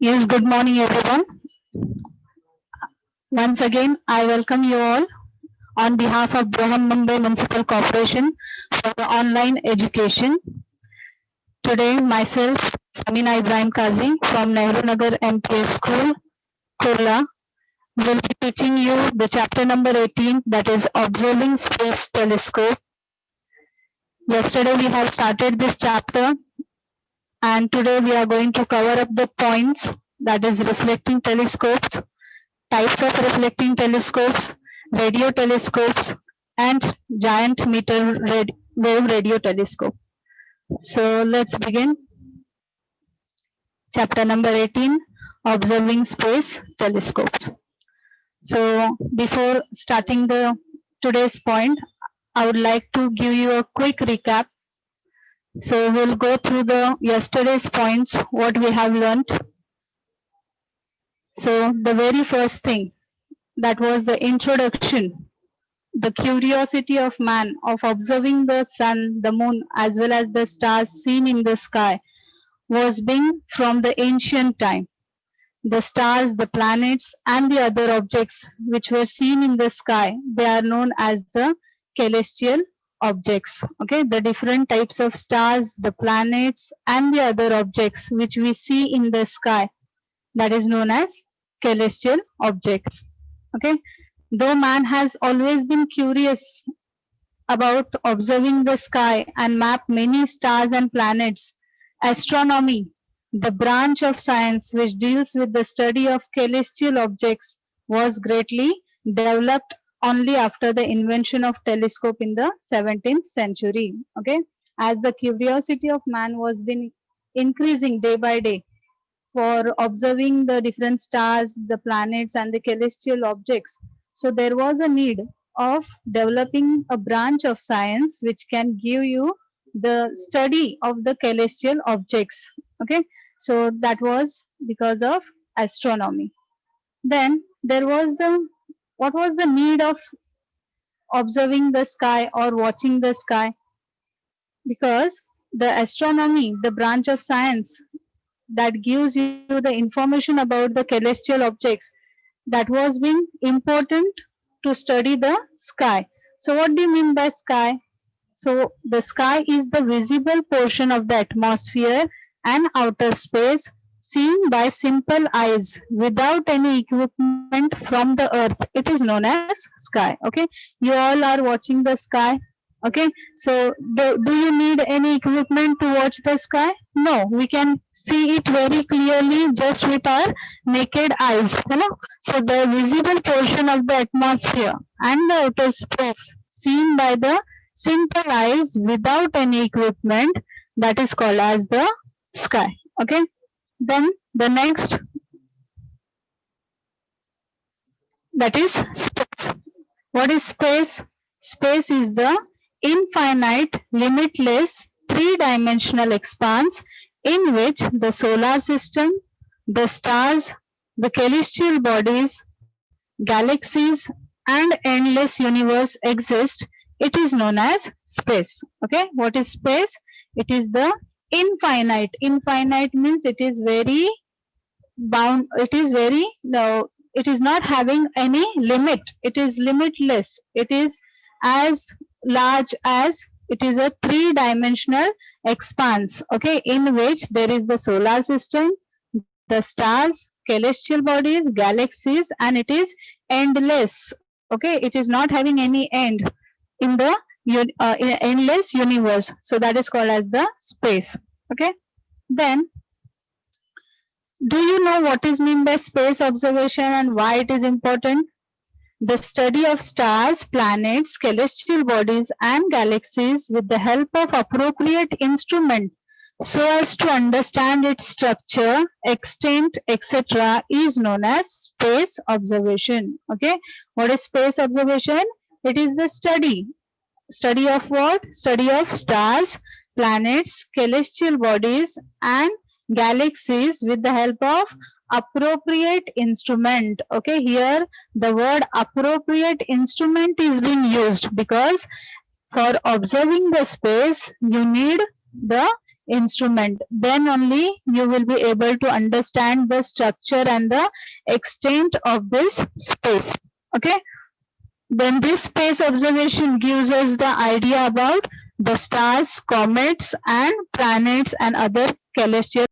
Yes, good morning everyone. Once again, I welcome you all on behalf of Brahan Mumbai Municipal Corporation for the online education. Today, myself, Samina Ibrahim Kazi from Nehru Nagar MPS School, Kurla, will be teaching you the chapter number 18, that is Observing Space Telescope. Yesterday we have started this chapter, and today we are going to cover up the points, that is reflecting telescopes, types of reflecting telescopes, radio telescopes, and giant meter wave radio telescope. So let's begin. Chapter number 18, Observing Space Telescopes. So before starting the today's point, I would like to give you a quick recap. So we'll go through the yesterday's points, what we have learned. So the very first thing, that was the introduction, the curiosity of man of observing the sun, the moon, as well as the stars seen in the sky was being from the ancient time. The stars, the planets, and the other objects which were seen in the sky, they are known as the celestial objects. Okay, the different types of stars, the planets, and the other objects which we see in the sky, that is known as celestial objects. Okay, though man has always been curious about observing the sky and map many stars and planets, astronomy, the branch of science which deals with the study of celestial objects, was greatly developed only after the invention of telescope in the 17th century. Okay, as the curiosity of man was been increasing day by day for observing the different stars, the planets, and the celestial objects. So there was a need of developing a branch of science which can give you the study of the celestial objects. Okay, so that was because of astronomy. Then there was the, what was the need of observing the sky or watching the sky? Because the astronomy, the branch of science that gives you the information about the celestial objects, that was being important to study the sky. So what do you mean by sky? So the sky is the visible portion of the atmosphere and outer space seen by simple eyes without any equipment from the earth. It is known as sky. Okay, you all are watching the sky. Okay, so do you need any equipment to watch the sky? No, we can see it very clearly just with our naked eyes. You know? So the visible portion of the atmosphere and the outer space seen by the simple eyes without any equipment, that is called as the sky. Okay, then the next, that is space. What is space? Space is the infinite, limitless, three-dimensional expanse in which the solar system, the stars, the celestial bodies, galaxies, and endless universe exist. It is known as space. Okay, what is space? It is the infinite. Infinite means it is very bound. It is very, no, it is not having any limit. It is limitless. It is as large as, it is a three-dimensional expanse. Okay, in which there is the solar system, the stars, celestial bodies, galaxies, and it is endless. Okay, it is not having any end in the endless universe. So that is called as the space. Okay, then do you know what is meant by space observation and why it is important? The study of stars, planets, celestial bodies, and galaxies with the help of appropriate instrument so as to understand its structure, extent, etc. is known as space observation. Okay, what is space observation? It is the study. Study of what? Study of stars, planets, celestial bodies, and galaxies with the help of appropriate instrument. Okay, here the word appropriate instrument is being used because for observing the space you need the instrument. Then only you will be able to understand the structure and the extent of this space. Okay. Then this space observation gives us the idea about the stars, comets, and planets and other celestial